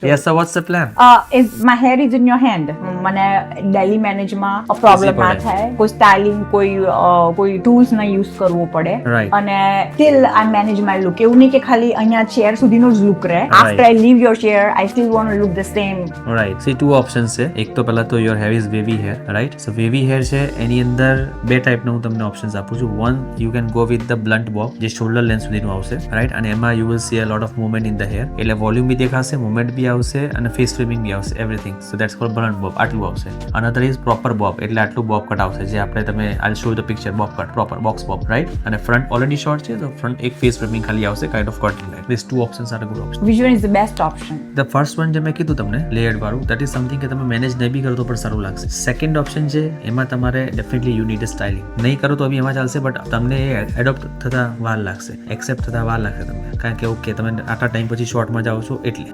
Yes, so what's the plan? My hair is in your hand. મને daily મેનેજમાં problem ના પડે. થાય, કોઈ સ્ટાઇલિંગ, કોઈ ટૂલ્સ ના યુઝ કરવો પડે, Right. અને steel I manage my look. એવું નહીં કે ખાલી અહીંયા ચેર સુધીનો જ લુક રહે. Right. After I leave your chair I still want to look the same. Right. See, two options છે. એક તો પહેલા તો your hair is wavy hair, right? So wavy hair છે, એની અંદર બે ટાઈપના હું તમને ઓપ્શન્સ આપું છું. One, you can go with the blunt bob, જે shoulder length સુધીનું આવશે, right? અને એમાં you will see a lot of movement in the hair. એટલે વોલ્યુમ બી દેખાશે, movement બી આવશે અને ફેસ ફ્રેમિંગ બી આવશે, everything. So that's called blunt bob. આટલું આવશે. Another is proper bob, એટલે આટલું bob cut આવશે, જે આપણે તમે I'll show you the picture, bob cut, proper box bob, right? અને front already short છે, તો front એક face framing ખાલી આવશે, kind of cutting like. These two options are a good option. Which one is the best option? The first one જે મેં કીધું તમને લેયર્ડ વાળું, that is something કે તમે મેનેજ નહીં બી કરો તો પણ સારું લાગશે. સેકન્ડ ઓપ્શન છે, એમાં તમારે ડેફિનેટલી યુ નીડ સ્ટાઇલિંગ. નહીં કરો તો બી એમાં ચાલશે, બટ તમને એડોપ્ટ થતા વાર લાગશે, એક્સેપ્ટ થતા વાર લાગશે તમને, કારણ કે ઓકે તમે આટલા ટાઈમ પછી શોર્ટમાં જાઓ છો એટલે.